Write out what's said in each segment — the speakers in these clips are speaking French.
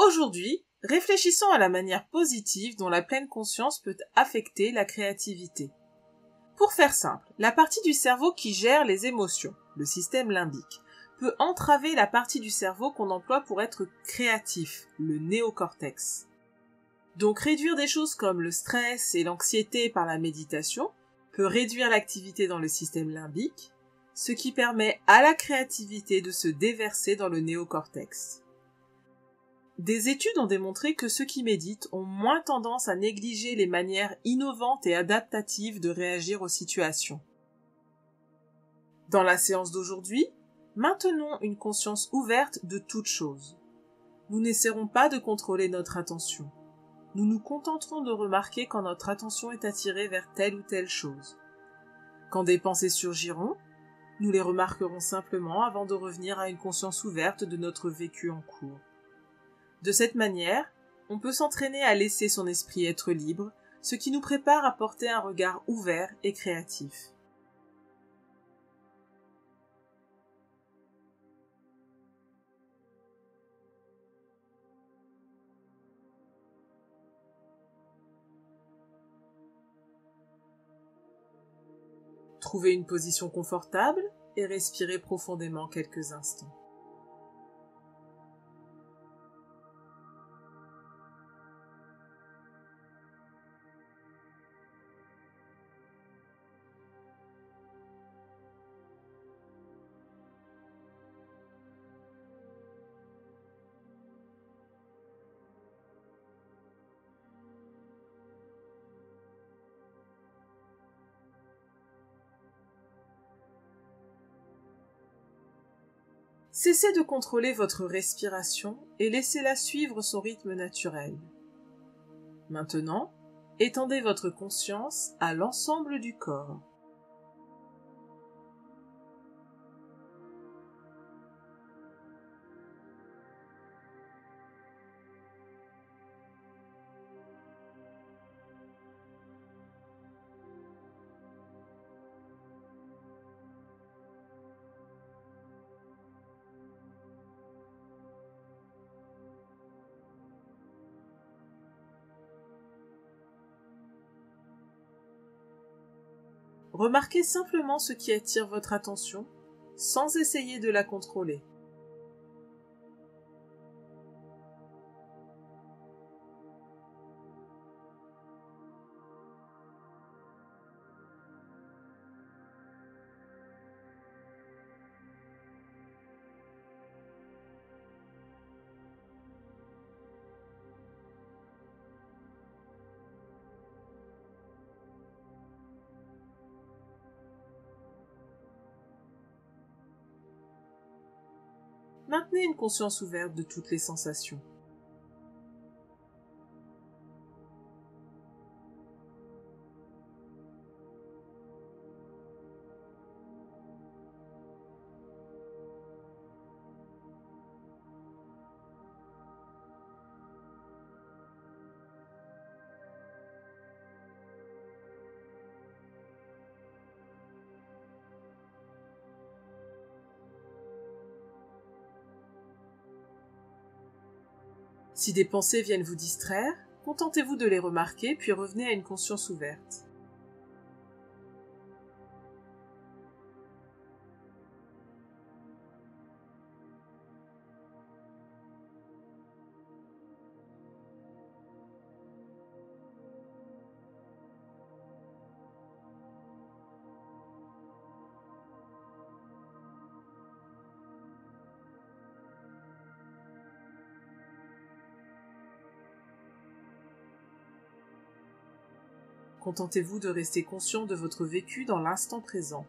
Aujourd'hui, réfléchissons à la manière positive dont la pleine conscience peut affecter la créativité. Pour faire simple, la partie du cerveau qui gère les émotions, le système limbique, peut entraver la partie du cerveau qu'on emploie pour être créatif, le néocortex. Donc réduire des choses comme le stress et l'anxiété par la méditation peut réduire l'activité dans le système limbique, ce qui permet à la créativité de se déverser dans le néocortex. Des études ont démontré que ceux qui méditent ont moins tendance à négliger les manières innovantes et adaptatives de réagir aux situations. Dans la séance d'aujourd'hui, maintenons une conscience ouverte de toute chose. Nous n'essaierons pas de contrôler notre attention. Nous nous contenterons de remarquer quand notre attention est attirée vers telle ou telle chose. Quand des pensées surgiront, nous les remarquerons simplement avant de revenir à une conscience ouverte de notre vécu en cours. De cette manière, on peut s'entraîner à laisser son esprit être libre, ce qui nous prépare à porter un regard ouvert et créatif. Trouvez une position confortable et respirez profondément quelques instants. Cessez de contrôler votre respiration et laissez-la suivre son rythme naturel. Maintenant, étendez votre conscience à l'ensemble du corps. Remarquez simplement ce qui attire votre attention, sans essayer de la contrôler. Maintenez une conscience ouverte de toutes les sensations. Si des pensées viennent vous distraire, contentez-vous de les remarquer puis revenez à une conscience ouverte. Contentez-vous de rester conscient de votre vécu dans l'instant présent.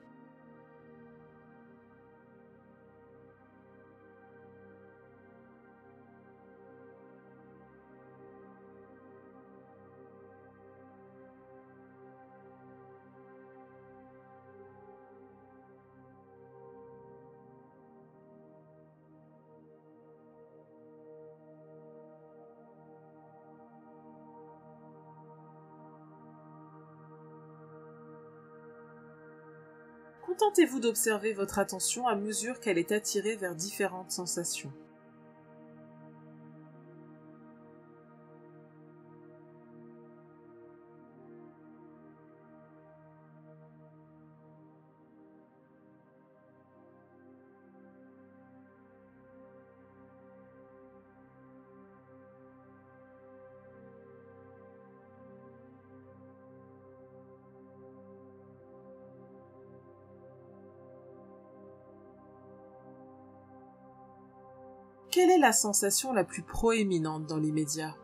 Contentez-vous d'observer votre attention à mesure qu'elle est attirée vers différentes sensations. Quelle est la sensation la plus proéminente dans l'immédiat?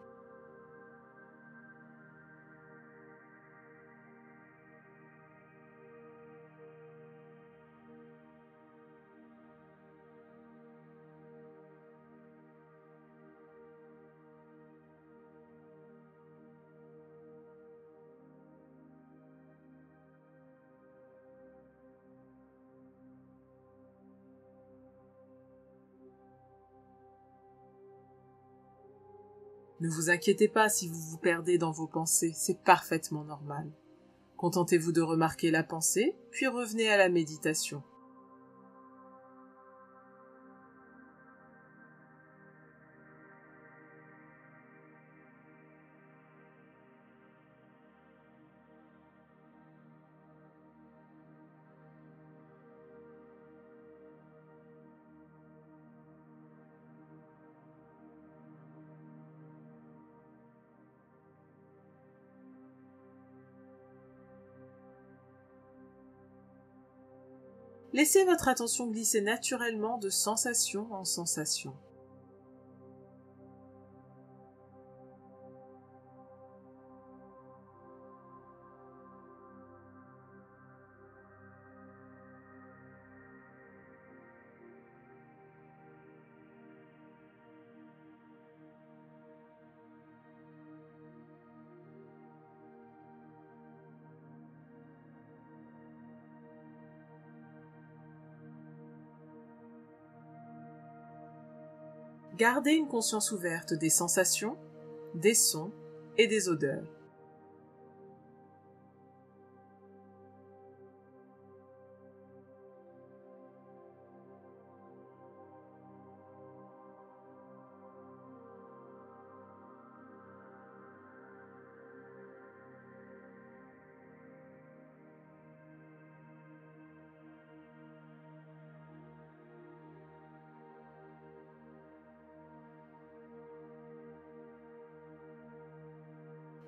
Ne vous inquiétez pas si vous vous perdez dans vos pensées, c'est parfaitement normal. Contentez-vous de remarquer la pensée, puis revenez à la méditation. Laissez votre attention glisser naturellement de sensation en sensation. Gardez une conscience ouverte des sensations, des sons et des odeurs.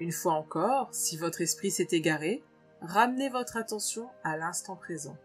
Une fois encore, si votre esprit s'est égaré, ramenez votre attention à l'instant présent.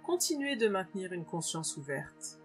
Continuez de maintenir une conscience ouverte.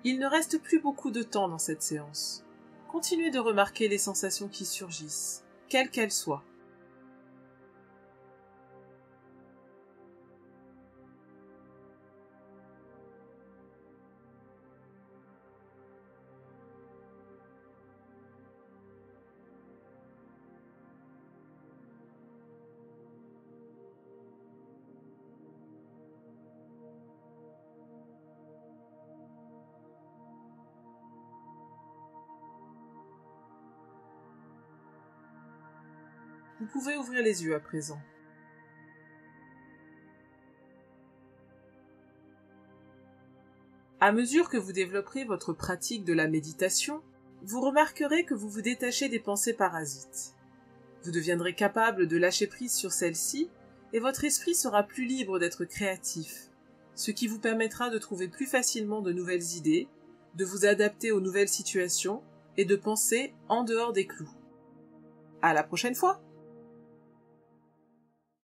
Il ne reste plus beaucoup de temps dans cette séance. Continuez de remarquer les sensations qui surgissent, quelles qu'elles soient. Vous pouvez ouvrir les yeux à présent. À mesure que vous développerez votre pratique de la méditation, vous remarquerez que vous vous détachez des pensées parasites. Vous deviendrez capable de lâcher prise sur celles-ci et votre esprit sera plus libre d'être créatif, ce qui vous permettra de trouver plus facilement de nouvelles idées, de vous adapter aux nouvelles situations et de penser en dehors des clous. À la prochaine fois!